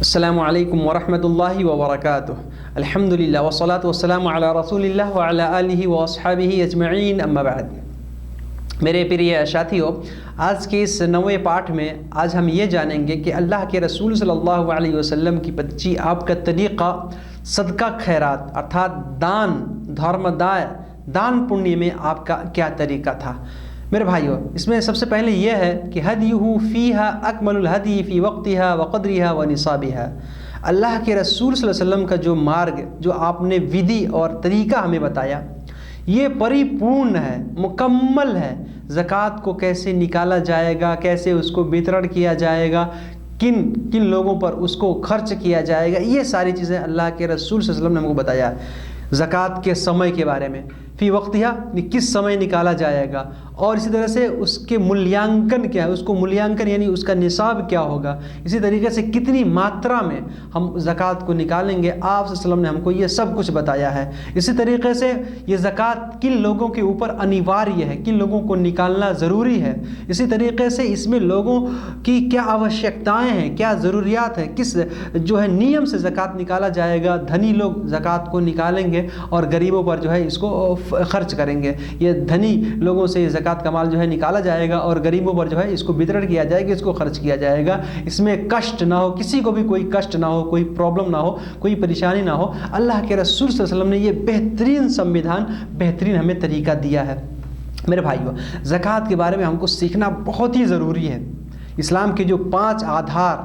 अस्सलामु अलैकुम वरहमतुल्लाहि वबरकातुहू। अल्हम्दुलिल्लाह वस्सलातु वस्सलामु अला रसूलिल्लाह व अला आलिहि व अस्हाबिहि अजमईन, अम्मा बाद। मेरे प्रिय साथियों, आज के इस नवे पाठ में आज हम ये जानेंगे कि अल्लाह के रसूल सल्लल्लाहु अलैहि वसल्लम की बच्ची आपका तरीक़ा सदका खैरात अर्थात दान धर्मदाय दान पुण्य में आपका क्या तरीक़ा था। मेरे भाइयों, इसमें सबसे पहले यह है कि हदीहु फ़ीहा अकमलुल हदी फ़ी वक्तिहा व क़द्रिहा व निसाबिहा। अल्लाह के रसूल सल्लल्लाहु अलैहि वसल्लम का जो मार्ग, जो आपने विधि और तरीक़ा हमें बताया, ये परिपूर्ण है, मुकम्मल है। ज़कात को कैसे निकाला जाएगा, कैसे उसको वितरण किया जाएगा, किन किन लोगों पर उसको खर्च किया जाएगा, ये सारी चीज़ें अल्लाह के रसूल सल्लल्लाहु अलैहि वसल्लम ने हमको बताया। ज़कात के समय के बारे में, फ़ी वक्तिहा किस समय निकाला जाएगा, और इसी तरह से उसके मूल्यांकन क्या है, उसको मूल्यांकन यानी उसका निसाब क्या होगा, इसी तरीके से कितनी मात्रा में हम ज़कात को निकालेंगे, आप सल्लल्लाहु अलैहि वसल्लम ने हमको ये सब कुछ बताया है। इसी तरीके से ये ज़कात किन लोगों के ऊपर अनिवार्य है, किन लोगों को निकालना ज़रूरी है, इसी तरीके से इसमें लोगों की क्या आवश्यकताएँ हैं, क्या ज़रूरियात हैं, किस जो है नियम से ज़कात निकाला जाएगा। धनी लोग ज़कात को निकालेंगे और गरीबों पर जो है इसको खर्च करेंगे। ये धनी लोगों से ज़कात का माल जो है निकाला जाएगा और गरीबों पर जो है इसको वितरण किया जाएगा, इसको खर्च किया जाएगा। इसमें कष्ट ना हो, किसी को भी कोई कष्ट ना हो, कोई प्रॉब्लम ना हो, कोई परेशानी ना हो। अल्लाह के रसूल सल्लल्लाहु अलैहि वसल्लम ने ये बेहतरीन संविधान, बेहतरीन हमें तरीका दिया है। मेरे भाइयों, ज़कात के बारे में हमको सीखना बहुत ही ज़रूरी है। इस्लाम के जो 5 आधार,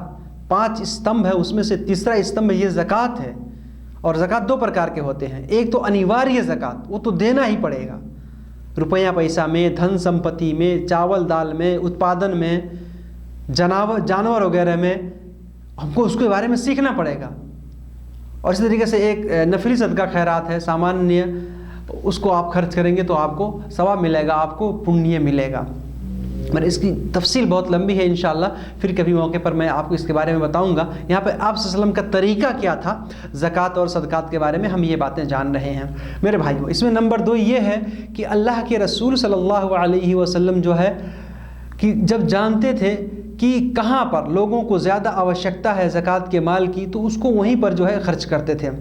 5 स्तंभ है, उसमें से तीसरा स्तंभ ये ज़कात है। और ज़कात 2 प्रकार के होते हैं। एक तो अनिवार्य ज़कात, वो तो देना ही पड़ेगा, रुपया पैसा में, धन संपत्ति में, चावल दाल में, उत्पादन में, जानवर वगैरह में, हमको उसके बारे में सीखना पड़ेगा। और इसी तरीके से एक नफली सदका खैरात है, सामान्य, उसको आप खर्च करेंगे तो आपको सवाब मिलेगा, आपको पुण्य मिलेगा। मगर इसकी तफसील बहुत लंबी है, इंशाअल्लाह फिर कभी मौके पर मैं आपको इसके बारे में बताऊंगा। यहाँ पे आप सल्लल्लाहु अलैहि वसल्लम का तरीका क्या था ज़कात और सदकात के बारे में, हम ये बातें जान रहे हैं। मेरे भाइयों, इसमें नंबर 2 ये है कि अल्लाह के रसूल सल्लल्लाहु अलैहि वसल्लम जो है कि जब जानते थे कि कहाँ पर लोगों को ज़्यादा आवश्यकता है ज़कात के माल की, तो उसको वहीं पर जो है खर्च करते थे।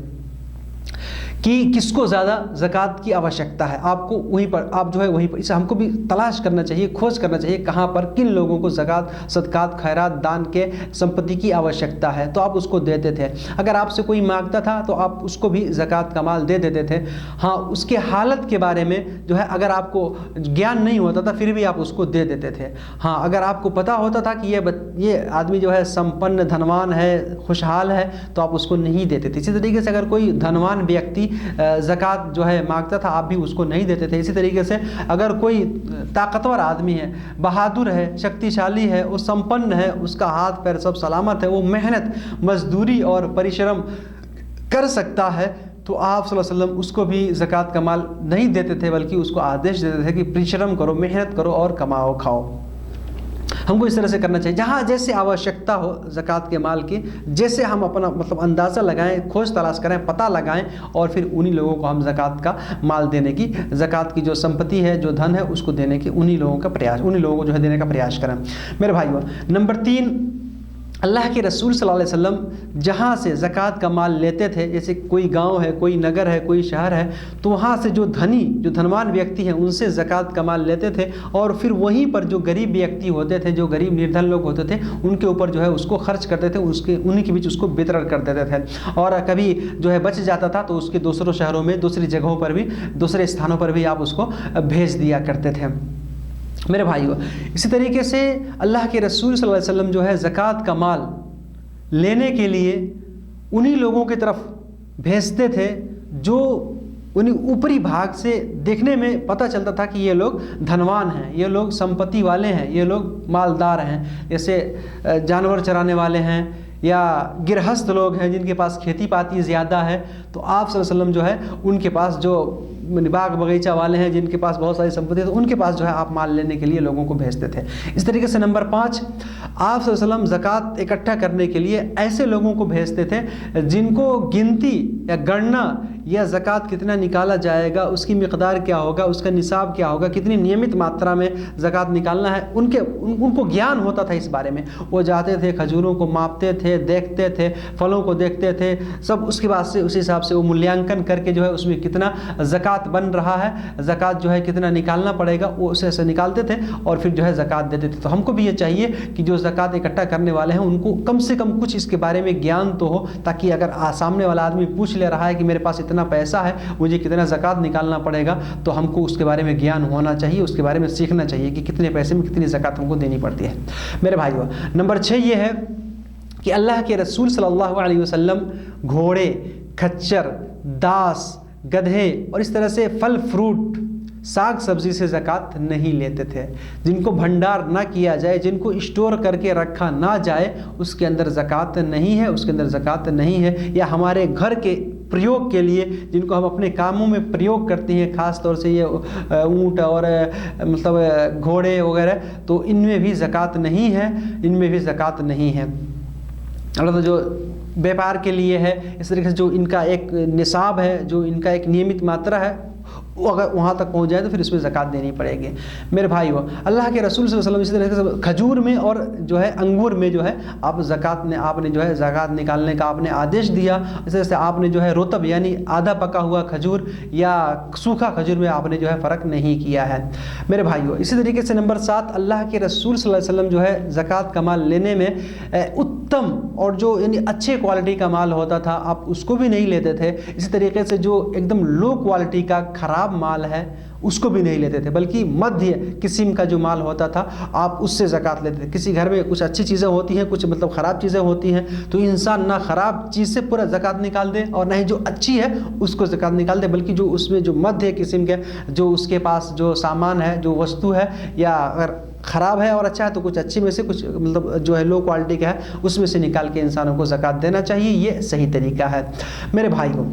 कि किसको ज़्यादा ज़कात की आवश्यकता है, आपको वहीं पर, आप जो है वहीं पर, इसे हमको भी तलाश करना चाहिए, खोज करना चाहिए कहाँ पर किन लोगों को ज़कात सदकात खैरात दान के संपत्ति की आवश्यकता है, तो आप उसको देते थे। अगर आपसे कोई मांगता था तो आप उसको भी ज़कात का माल दे देते थे। हाँ, उसके हालत के बारे में जो है अगर आपको ज्ञान नहीं होता था फिर भी आप उसको दे देते थे। हाँ, अगर आपको पता होता था कि ये आदमी जो है संपन्न धनवान है, खुशहाल है, तो आप उसको नहीं देते थे। इसी तरीके से अगर कोई धनवान व्यक्ति ज़कात जो है मांगता था, आप भी उसको नहीं देते थे। इसी तरीके से अगर कोई ताकतवर आदमी है, बहादुर है, शक्तिशाली है, वो संपन्न है, उसका हाथ पैर सब सलामत है, वो मेहनत मजदूरी और परिश्रम कर सकता है, तो आप सल्लल्लाहु अलैहि वसल्लम उसको भी ज़कात का माल नहीं देते थे, बल्कि उसको आदेश देते थे कि परिश्रम करो, मेहनत करो और कमाओ खाओ। हमको इस तरह से करना चाहिए, जहाँ जैसे आवश्यकता हो ज़कात के माल की, जैसे हम अपना मतलब अंदाज़ा लगाएं, खोज तलाश करें, पता लगाएं, और फिर उन्हीं लोगों को हम ज़कात का माल देने की, ज़कात की जो संपत्ति है, जो धन है, उसको देने की उन्हीं लोगों को जो है देने का प्रयास करें। मेरे भाइयों, नंबर 3, अल्लाह के रसूल सल्लल्लाहु अलैहि वसल्लम जहाँ से ज़कात का माल लेते थे, जैसे कोई गांव है, कोई नगर है, कोई शहर है, तो वहाँ से जो धनवान व्यक्ति हैं उनसे ज़कात का माल लेते थे, और फिर वहीं पर जो गरीब व्यक्ति होते थे, जो गरीब निर्धन लोग होते थे, उनके ऊपर जो है उसको खर्च करते थे, उन्हीं के बीच उसको वितरण कर देते थे। और कभी जो है बच जाता था तो उसके दूसरों शहरों में, दूसरी जगहों पर भी, दूसरे स्थानों पर भी आप उसको भेज दिया करते थे। मेरे भाइयों, इसी तरीके से अल्लाह के रसूल सल्लल्लाहु अलैहि वसल्लम जो है ज़कात का माल लेने के लिए उन्हीं लोगों की तरफ भेजते थे जो उन्हीं ऊपरी भाग से देखने में पता चलता था कि ये लोग धनवान हैं, ये लोग संपत्ति वाले हैं, ये लोग मालदार हैं। जैसे जानवर चराने वाले हैं या गृहस्थ लोग हैं जिनके पास खेती पाती ज़्यादा है, तो आप सल्लल्लाहु अलैहि वसल्लम जो है उनके पास जो बाग बगीचा वाले हैं जिनके पास बहुत सारी संपत्ति है, तो उनके पास जो है आप माल लेने के लिए लोगों को भेजते थे। इस तरीके से नंबर 5, आप सल्लल्लाहु अलैहि वसल्लम ज़कात इकट्ठा करने के लिए ऐसे लोगों को भेजते थे जिनको गिनती या गणना या ज़कात कितना निकाला जाएगा, उसकी मिक़दार क्या होगा, उसका निसाब क्या होगा, कितनी नियमित मात्रा में ज़कात निकालना है, उनको ज्ञान होता था इस बारे में। वो जाते थे, खजूरों को मापते थे, देखते थे, फलों को देखते थे, सब उसके बाद से उस हिसाब से वो मूल्यांकन करके जो है उसमें कितना ज़कात बन रहा है, ज़कात जो है कितना निकालना पड़ेगा, वो उसे निकालते थे और फिर जो है ज़कात देते थे। तो हमको भी ये चाहिए कि जो ज़कात इकट्ठा करने वाले हैं उनको कम से कम कुछ इसके बारे में ज्ञान तो हो, ताकि अगर सामने वाला आदमी पूछ ले रहा है कि मेरे पास इतना पैसा है, मुझे कितना ज़कात निकालना पड़ेगा, तो हमको उसके बारे में ज्ञान होना चाहिए, उसके बारे में सीखना चाहिए कि कितने पैसे में कितनी ज़कात हमको देनी पड़ती है। मेरे भाइयों, नंबर 6 ये है कि अल्लाह के रसूल सल्लल्लाहु अलैहि वसल्लम घोड़े, खच्चर, दास, गधे और इस तरह से फल फ्रूट, साग सब्जी से ज़कात नहीं लेते थे। जिनको भंडार ना किया जाए, जिनको स्टोर करके रखा ना जाए, उसके अंदर ज़कात नहीं है, उसके अंदर ज़कात नहीं है। या हमारे घर के प्रयोग के लिए, जिनको हम अपने कामों में प्रयोग करते हैं, ख़ास तौर से ये ऊँट और मतलब घोड़े वगैरह, तो इनमें भी ज़कात नहीं है, इनमें भी ज़कात नहीं है। मतलब जो व्यापार के लिए है, इस तरीके से जो इनका एक निसाब है, जो इनका एक नियमित मात्रा है, वो अगर वहाँ तक पहुँच जाए तो फिर इसमें ज़कात देनी पड़ेगी। मेरे भाइयों, अल्लाह के रसूल सल्लल्लाहु अलैहि वसल्लम इसी तरह से खजूर में और जो है अंगूर में जो है आपने जो है ज़कात निकालने का आपने आदेश दिया। इस तरह से आपने जो है रुतब यानी आधा पका हुआ खजूर या सूखा खजूर में आपने जो है फ़र्क नहीं किया है। मेरे भाइयों, इसी तरीके से नंबर 7, अल्लाह के रसूल सल्लल्लाहु अलैहि वसल्लम जो है ज़कात का माल लेने में उत्तम और जो यानी अच्छे क्वालिटी का माल होता था, आप उसको भी नहीं लेते थे। इसी तरीके से जो एकदम लो क्वालिटी का ख़राब माल है उसको भी नहीं लेते थे, बल्कि मध्य किस्म का जो माल होता था आप उससे ज़कात लेते थे। किसी घर में कुछ अच्छी चीज़ें होती हैं, कुछ मतलब ख़राब चीज़ें होती हैं, तो इंसान ना ख़राब चीज़ से पूरा ज़कात निकाल दे और ना ही जो अच्छी है उसको ज़कात निकाल दे, बल्कि जो उसमें जो मध्य किस्म के जो उसके पास जो सामान है, जो वस्तु है, या अगर ख़राब है और अच्छा है तो कुछ अच्छी में से कुछ मतलब जो है लो क्वालिटी का है उसमें से निकाल के इंसानों को ज़कात देना चाहिए। ये सही तरीका है। मेरे भाइयों,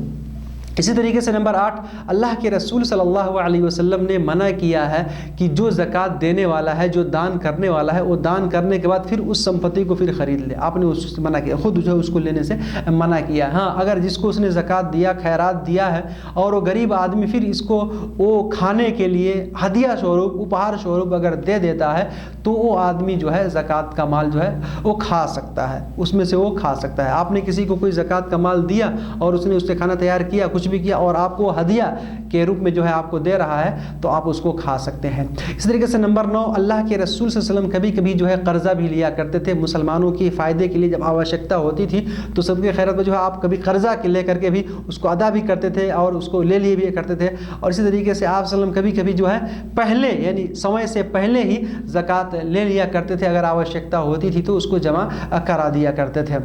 इसी तरीके से नंबर 8, अल्लाह के रसूल सल्लल्लाहु अलैहि वसल्लम ने मना किया है कि जो ज़कात देने वाला है, जो दान करने वाला है, वो दान करने के बाद फिर उस संपत्ति को फिर ख़रीद ले। आपने उससे मना किया, खुद जो है उसको लेने से मना किया। हाँ, अगर जिसको उसने ज़कात दिया, खैरात दिया है और वो गरीब आदमी फिर इसको वो खाने के लिए हदिया स्वरूप, उपहार स्वरूप अगर दे देता है, तो वो आदमी जो है ज़कात का माल जो है वो खा सकता है, उसमें से वो खा सकता है। आपने किसी को कोई ज़कात का माल दिया और उसने उससे खाना तैयार किया, कुछ भी किया और आपको हदिया के रूप में जो है आपको दे रहा है, तो आप उसको खा सकते हैं। इस तरीके से नंबर 9, अल्लाह के रसूल सल्लल्लाहु अलैहि वसल्लम कभी कभी जो है कर्जा भी लिया करते थे मुसलमानों की फ़ायदे के लिए। जब आवश्यकता होती थी तो सबके खैरत में जो है आप कभी कर्जा के ले करके भी उसको अदा भी करते थे और उसको ले लिए भी करते थे। और इसी तरीके से आप सल्लम कभी कभी जो है पहले यानी समय से पहले ही ज़कात ले लिया करते थे, अगर आवश्यकता होती थी तो उसको जमा करा दिया करते थे।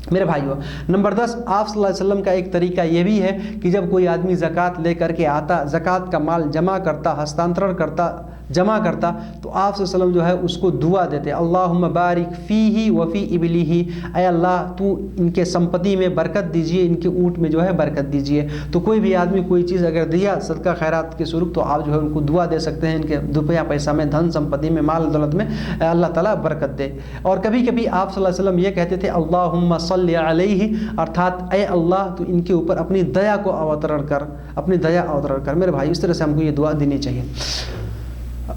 मेरे भाइयों, नंबर 10, आप सल्लल्लाहु अलैहि वसल्लम का एक तरीका ये भी है कि जब कोई आदमी ज़कात ले करके आता, ज़कात का माल जमा करता, हस्तांतरण करता, जमा करता, तो आप सल्लल्लाहु अलैहि वसल्लम जो है उसको दुआ देते, अल्लाहुम्मा बारिक फ़ीही व फ़ी इबलिही, ऐ अल्लाह तू इनके संपत्ति में बरकत दीजिए, इनके ऊँट में जो है बरकत दीजिए। तो कोई भी आदमी कोई चीज़ अगर दिया सदका खैरात के स्वरूप, तो आप जो है उनको दुआ दे सकते हैं, इनके रुपया पैसा में, धन संपत्ति में, माल दौलत में अल्लाह ताला बरकत दे। और कभी कभी आप सल्लल्लाहु अलैहि वसल्लम ये कहते थे, अल्लाहुम्मा सल्लि अलैहि, अर्थात ऐ अल्लाह तू इनके ऊपर अपनी दया को अवतरण कर, अपनी दया अवतरण कर। मेरे भाई, इस तरह से हमको ये दुआ देनी चाहिए।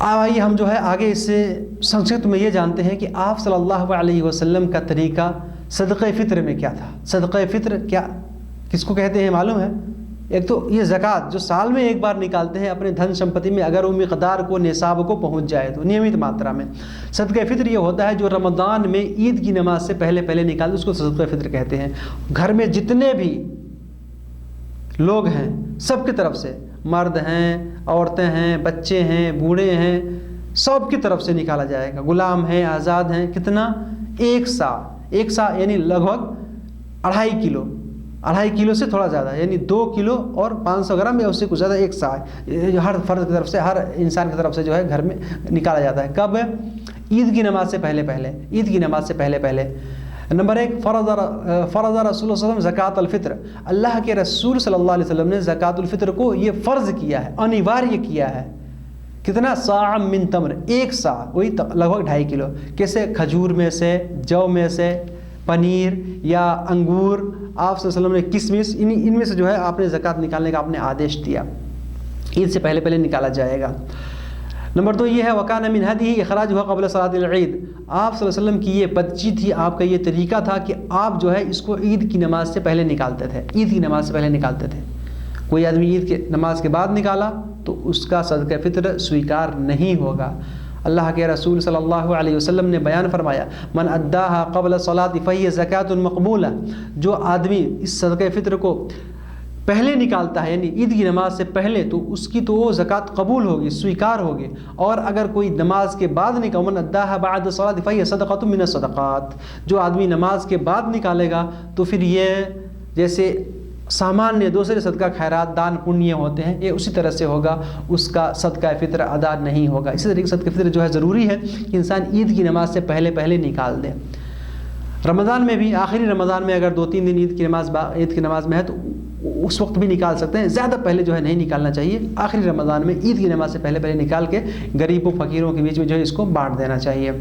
आइए हम जो है आगे इससे संक्षिप्त में ये जानते हैं कि आप सल्लल्लाहु अलैहि वसल्लम का तरीका सदक़े फ़ित्र में क्या था। सदक़े फ़ित्र क्या किसको कहते हैं मालूम है? एक तो ये ज़कात जो साल में एक बार निकालते हैं अपने धन संपत्ति में, अगर वो मिक़दार को, निसाब को पहुंच जाए तो नियमित मात्रा में। सदक़े फ़ित्र ये होता है जो रमज़ान में ईद की नमाज से पहले पहले निकालते, उसको सदक़े फ़ित्र कहते हैं। घर में जितने भी लोग हैं सबकी तरफ से, मर्द हैं, औरतें हैं, बच्चे हैं, बूढ़े हैं, सब की तरफ से निकाला जाएगा। गुलाम हैं, आज़ाद हैं, कितना? एक सा यानी लगभग 2.5 किलो, 2.5 किलो से थोड़ा ज़्यादा, यानी 2 किलो और 500 ग्राम या उससे कुछ ज़्यादा एक सा है। हर फर्द की तरफ से, हर इंसान की तरफ से जो है घर में निकाला जाता है। कब? ईद की नमाज से पहले पहले, ईद की नमाज से पहले पहले। नंबर 1, फ़रज़ रसूल सल्लल्लाहु ज़कातुल फ़ित्र, अल्लाह के रसूल सल्लल्लाहु अलैहि वसल्लम ने ज़कातुल फ़ित्र को ये फ़र्ज़ किया है, अनिवार्य किया है। कितना? सा मिन तमर, 1 सा, वही लगभग 2.5 किलो। कैसे? खजूर में से, जौ में से, पनीर या अंगूर, आप सल्लल्लाहु अलैहि वसल्लम ने किशमिश, इनमें से जो है आपने ज़कात निकालने का आपने आदेश दिया। ईद से पहले पहले निकाला जाएगा। नंबर 2 ये है, वकान मिन हदीही इखराजुहा क़ब्ल सलातिल ईद, आप सल्लल्लाहु अलैहि वसल्लम की ये पद्धति थी, आपका ये तरीका था कि आप जो है इसको ईद की नमाज से पहले निकालते थे, ईद की नमाज से पहले निकालते थे। कोई आदमी ईद के नमाज के बाद निकाला तो उसका सदका फ़ित्र स्वीकार नहीं होगा। अल्लाह के रसूल सल्लल्लाहु अलैहि वसल्लम ने बयान फरमाया, मन अद्दाहा क़ब्ल सलाति फ़हिय ज़कातुन मक़बूला, जो आदमी इस सदका फ़ित्र को पहले निकालता है, यानी ईद की नमाज से पहले, तो उसकी तो वो ज़कात कबूल होगी, स्वीकार होगी। और अगर कोई नमाज के बाद निकाल, मन अद्दाहा बाद सलात फ़हिय सदक़तुम मिन सदक़ात, जो आदमी नमाज के बाद निकालेगा तो फिर ये जैसे सामान्य दूसरे सदका खैरात दान पुण्य होते हैं, ये उसी तरह से होगा, उसका सदका फ़ित्र अदा नहीं होगा। इसी तरीके से सदका फ़ित्र जो है ज़रूरी है कि इंसान ईद की नमाज से पहले पहले निकाल दे। रमज़ान में भी, आखिरी रमज़ान में अगर 2-3 दिन ईद की नमाज में है तो उस वक्त भी निकाल सकते हैं, ज़्यादा पहले जो है नहीं निकालना चाहिए। आखिरी रमज़ान में ईद की नमाज से पहले पहले निकाल के गरीबों फ़कीरों के बीच में जो है इसको बांट देना चाहिए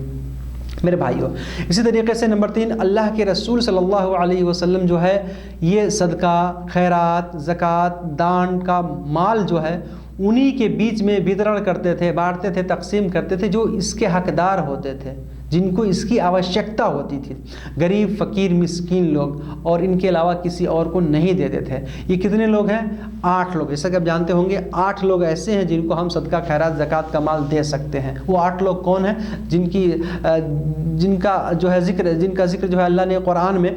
मेरे भाइयों। इसी तरीके से नंबर 3, अल्लाह के रसूल सल्लल्लाहु अलैहि वसल्लम जो है ये सदका, खैरात, ज़कात, दान का माल जो है उन्हीं के बीच में वितरण करते थे, बांटते थे, तकसीम करते थे जो इसके हकदार होते थे, जिनको इसकी आवश्यकता होती थी, गरीब, फ़कीर, मिस्कीन लोग, और इनके अलावा किसी और को नहीं देते थे। ये कितने लोग हैं? 8 लोग। जैसा कि आप जानते होंगे 8 लोग ऐसे हैं जिनको हम सदका, खैरात, ज़कात का माल दे सकते हैं। वो 8 लोग कौन हैं? जिनका जिक्र जो है अल्लाह ने कुरान में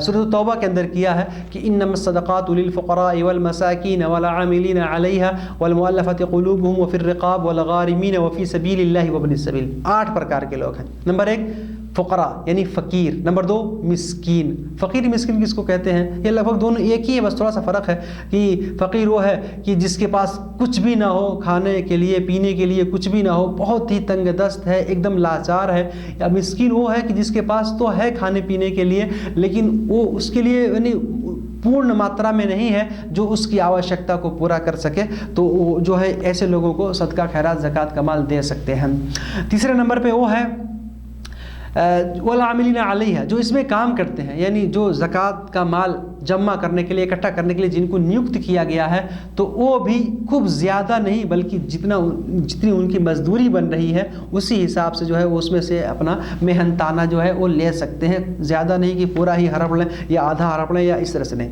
सूरह तौबा के अंदर किया है कि इन्नमस सदक़ातु लिल फ़ुक़राइ वल मसाकीन वल आमिलीन अलैहा वल मुअल्लफ़ति क़ुलूबुहुम व फ़िर रिक़ाब वल गारिमीन व फ़ी सबीलिल्लाहि व इब्निस सबील। 8 प्रकार के लोग हैं। नंबर 1 फ़ुक़रा यानी फ़कीर, नंबर 2 मिस्कीन। फ़कीर मिस्कीन किसको कहते हैं? ये लगभग दोनों एक ही है, बस थोड़ा सा फ़र्क है कि फ़कीर वो है कि जिसके पास कुछ भी ना हो, खाने के लिए, पीने के लिए कुछ भी ना हो, बहुत ही तंग दस्त है, एकदम लाचार है। या मिस्कीन वो है कि जिसके पास तो है खाने पीने के लिए, लेकिन वो उसके लिए यानी पूर्ण मात्रा में नहीं है जो उसकी आवश्यकता को पूरा कर सके, तो जो है ऐसे लोगों को सदका, खैरात, ज़कात का माल दे सकते हैं। तीसरे नंबर पे वो है वल आमिलीन अलैहा, जो इसमें काम करते हैं, यानी जो ज़कात का माल जमा करने के लिए, इकट्ठा करने के लिए जिनको नियुक्त किया गया है, तो वो भी खूब ज़्यादा नहीं बल्कि जितनी उनकी मजदूरी बन रही है उसी हिसाब से जो है वो उसमें से अपना मेहनताना जो है वो ले सकते हैं। ज़्यादा नहीं कि पूरा ही हड़प लें या आधा हड़प लें या इस तरह से नहीं,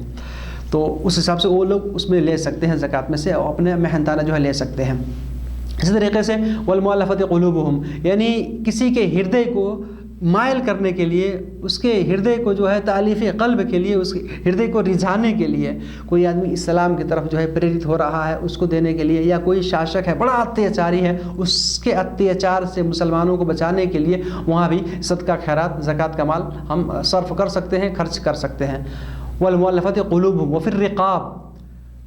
तो उस हिसाब से वो लोग उसमें ले सकते हैं, ज़कात में से अपने मेहनताना जो है ले सकते हैं। इसी तरीके से वल मुअल्लफ़ति क़ुलूबुहुम, यानी किसी के हृदय को मायल करने के लिए, उसके हृदय को जो है तालीफ़ क़ल्ब के लिए, उसके हृदय को रिझाने के लिए, कोई आदमी इस्लाम की तरफ जो है प्रेरित हो रहा है उसको देने के लिए, या कोई शासक है बड़ा अत्याचारी है उसके अत्याचार से मुसलमानों को बचाने के लिए, वहाँ भी सदका, खैरात, ज़कात का माल हम सर्फ कर सकते हैं, खर्च कर सकते हैं। वल मुअल्लफ़ति क़ुलूबुहुम व फ़िर रिक़ाब,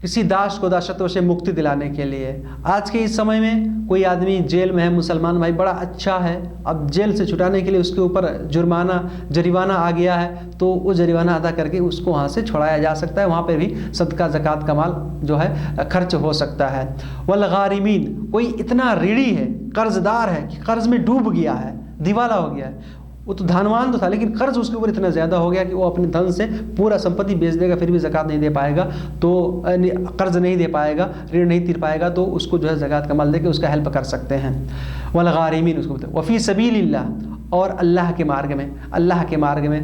किसी दास को दासत्व से मुक्ति दिलाने के लिए। आज के इस समय में कोई आदमी जेल में है, मुसलमान भाई बड़ा अच्छा है, अब जेल से छुटाने के लिए उसके ऊपर जरिमाना आ गया है, तो वो जरिमाना अदा करके उसको वहाँ से छुड़ाया जा सकता है। वहाँ पे भी सदका, ज़कात का माल जो है खर्च हो सकता है। वल गारिमीन, कोई इतना ऋणी है, कर्जदार है कि कर्ज में डूब गया है, दिवाला हो गया है, वो तो धनवान तो था लेकिन कर्ज उसके ऊपर इतना ज़्यादा हो गया कि वो अपने धन से पूरा संपत्ति बेच देगा, फिर भी ज़कात नहीं दे पाएगा, तो कर्ज नहीं दे पाएगा, ऋण नहीं तीर पाएगा, तो उसको जो है ज़कात का माल देके उसका हेल्प कर सकते हैं। वल गारिमीन उसको बोलते हैं। वफ़ी सबीलिल्लाह, और अल्लाह के मार्ग में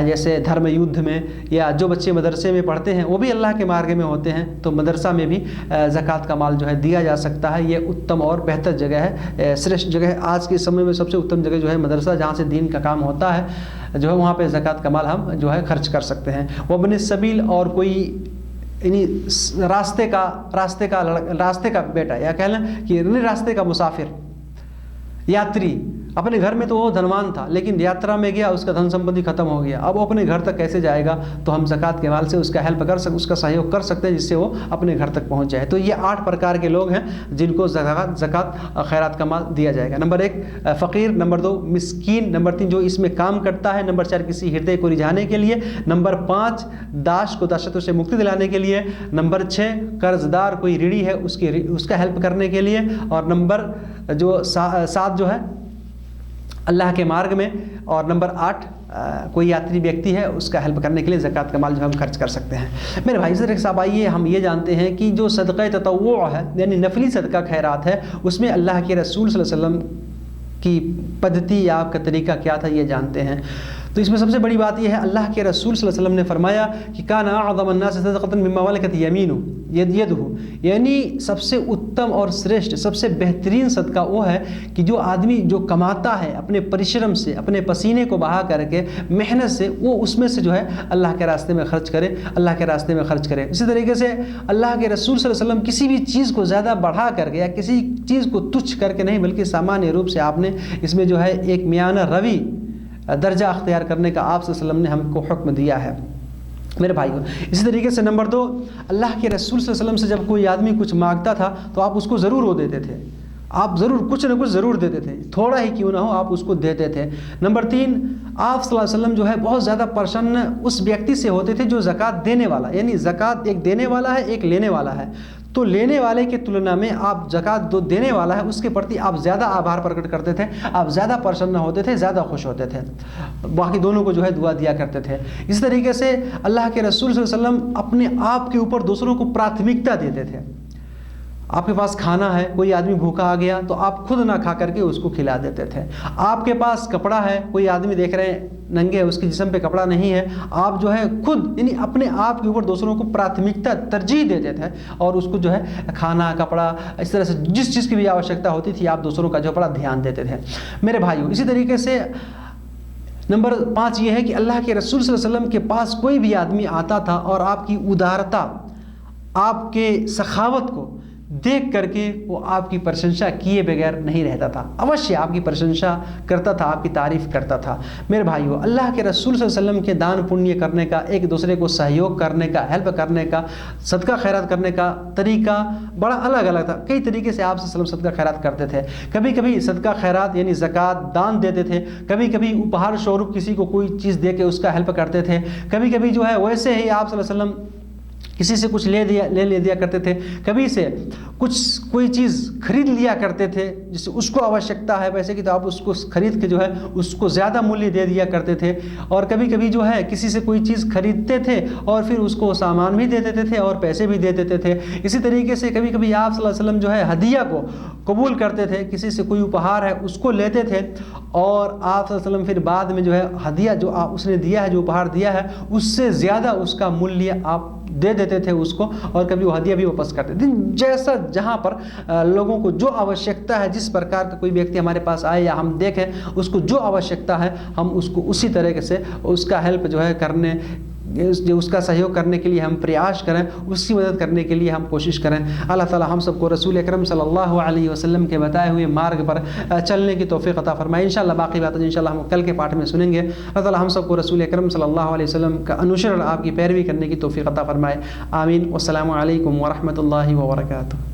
जैसे धर्म युद्ध में, या जो बच्चे मदरसे में पढ़ते हैं वो भी अल्लाह के मार्ग में होते हैं, तो मदरसा में भी ज़कात का माल जो है दिया जा सकता है। ये उत्तम और बेहतर जगह है, श्रेष्ठ जगह है। आज के समय में सबसे उत्तम जगह जो है मदरसा, जहाँ से दीन का काम होता है जो है, वहाँ पे ज़कात का माल हम जो है खर्च कर सकते हैं। वब्न सबील, और कोई यानी रास्ते का बेटा, या कह लें कि रास्ते का मुसाफिर, यात्री, अपने घर में तो वो धनवान था, लेकिन यात्रा में गया, उसका धन संपत्ति खत्म हो गया, अब वो अपने घर तक कैसे जाएगा? तो हम ज़कात के माल से उसका हेल्प कर सकते, उसका सहयोग कर सकते हैं, जिससे वो अपने घर तक पहुंच जाए। तो ये 8 प्रकार के लोग हैं जिनको ज़कात खैरात का माल दिया जाएगा। नंबर 1 फ़कीर, नंबर 2 मिस्कीन, नंबर 3 जो इसमें काम करता है, नंबर 4 किसी हृदय को रिझाने के लिए, नंबर 5 दाश को दासत्व से मुक्ति दिलाने के लिए, नंबर 6 कर्जदार कोई ऋणी है उसका हेल्प करने के लिए, और नंबर जो 7 जो है अल्लाह के मार्ग में, और नंबर 8 कोई यात्री व्यक्ति है उसका हेल्प करने के लिए ज़कात का माल जो हम खर्च कर सकते हैं। मेरे भाई साहब, आइए हम ये जानते हैं कि जो सदक़ा ततव्वु है यानी नफली सदका खैरात है, उसमें अल्लाह के रसूल सल्लल्लाहु अलैहि वसल्लम की पद्धति या आपका तरीका क्या था, ये जानते हैं। तो इसमें सबसे बड़ी बात यह है, अल्लाह के रसूल सल्लल्लाहु अलैहि वसल्लम ने फरमाया कि काना अअज़म अन्नास सदक़तन मिम्मा मलकत यमीनु यदुहु, यानी सबसे उत्तम और श्रेष्ठ, सबसे बेहतरीन सदका वो है कि जो आदमी जो कमाता है अपने परिश्रम से, अपने पसीने को बहा करके, मेहनत से, वो उसमें से जो है अल्लाह के रास्ते में खर्च करे, अल्लाह के रास्ते में खर्च करे। इसी तरीके से अल्लाह के रसूल सल्लल्लाहु अलैहि वसल्लम किसी भी चीज़ को ज़्यादा बढ़ा करके या किसी चीज़ को तुच्छ करके नहीं, बल्कि सामान्य रूप से आपने इसमें जो है एक मियाना रवि दर्जा अख्तियार करने का आप सल्लल्लाहु अलैहि वसल्लम ने हमको हुक्म दिया है मेरे भाइयों। इसी तरीके से नंबर 2, अल्लाह के रसूल सल्लल्लाहु अलैहि वसल्लम से जब कोई आदमी कुछ मांगता था तो आप उसको ज़रूर वो देते थे, आप ज़रूर कुछ न कुछ ज़रूर देते थे, थोड़ा ही क्यों ना हो आप उसको देते थे। नंबर 3, आप सल्लल्लाहु अलैहि वसल्लम जो है बहुत ज़्यादा प्रसन्न उस व्यक्ति से होते थे जो ज़कात देने वाला, यानी ज़कात एक देने वाला है, एक लेने वाला है, तो लेने वाले की तुलना में आप ज़कात जो देने वाला है उसके प्रति आप ज़्यादा आभार प्रकट करते थे, आप ज़्यादा प्रसन्न होते थे, ज़्यादा खुश होते थे, बाकी दोनों को जो है दुआ दिया करते थे। इस तरीके से अल्लाह के रसूल सल्लल्लाहु अलैहि वसल्लम अपने आप के ऊपर दूसरों को प्राथमिकता देते थे। आपके पास खाना है, कोई आदमी भूखा आ गया तो आप खुद ना खा करके उसको खिला देते थे। आपके पास कपड़ा है, कोई आदमी देख रहे हैं नंगे है, उसके जिस्म पे कपड़ा नहीं है, आप जो है खुद यानी अपने आप के ऊपर दूसरों को प्राथमिकता तरजीह देते थे और उसको जो है खाना, कपड़ा, इस तरह से जिस चीज़ की भी आवश्यकता होती थी आप दूसरों का जो बड़ा ध्यान देते थे मेरे भाइयों। इसी तरीके से नंबर 5 ये है कि अल्लाह के रसूल सल्लल्लाहु अलैहि वसल्लम के पास कोई भी आदमी आता था और आपकी उदारता, आपके सखावत को देख करके वो आपकी प्रशंसा किए बगैर नहीं रहता था, अवश्य आपकी प्रशंसा करता था, आपकी तारीफ़ करता था मेरे भाइयों। अल्लाह के रसूल सल्लल्लाहु अलैहि वसल्लम के दान पुण्य करने का, एक दूसरे को सहयोग करने का, हेल्प करने का, सदका खैरात करने का तरीका बड़ा अलग अलग था। कई तरीके से आप सल्लल्लाहु अलैहि वसल्लम सदका खैरात करते थे। कभी कभी सदका खैरात यानी ज़कात दान देते थे, कभी कभी उपहार स्वरूप किसी को कोई चीज़ दे के उसका हेल्प करते थे, कभी कभी जो है वैसे ही आप सल्लल्लाहु अलैहि वसल्लम किसी से कुछ ले दिया करते थे, कभी से कोई चीज़ खरीद लिया करते थे जिससे उसको आवश्यकता है पैसे की तो आप उसको खरीद के जो है उसको ज़्यादा मूल्य दे दिया करते थे, और कभी कभी जो है किसी से कोई चीज़ खरीदते थे और फिर उसको सामान भी दे देते थे और पैसे भी दे देते थे। इसी तरीके से कभी कभी आप सल्लल्लाहु अलैहि वसल्लम जो है हदिया को कबूल करते थे, किसी से कोई उपहार है उसको लेते थे और आप सल्लल्लाहु अलैहि वसल्लम फिर बाद में जो है हदिया जो उसने दिया है, जो उपहार दिया है उससे ज़्यादा उसका मूल्य आप दे देते थे उसको, और कभी वो हदिया भी वापस करते थे। जैसा जहाँ पर लोगों को जो आवश्यकता है, जिस प्रकार का कोई व्यक्ति हमारे पास आए या हम देखें उसको जो आवश्यकता है हम उसको उसी तरीके से उसका हेल्प जो है करने, जो उसका सहयोग करने के लिए हम प्रयास करें, उसकी मदद करने के लिए हम कोशिश करें। अल्लाह ताला हम सबको रसूल अकरम सल्लल्लाहु अलैहि वसल्लम के बताए हुए मार्ग पर चलने की तौफीक अता फरमाए। इंशाअल्लाह बाकी बातें इंशाअल्लाह हम कल के पाठ में सुनेंगे। अल्लाह ताला हम सबको रसूल अकरम सल्लल्लाहु अलैहि वसल्लम का अनुसरण, आपकी पैरवी करने की तौफीक अता फरमाए। आमीन। वस्सलामु अलैकुम व रहमतुल्लाहि व बरकातुहू।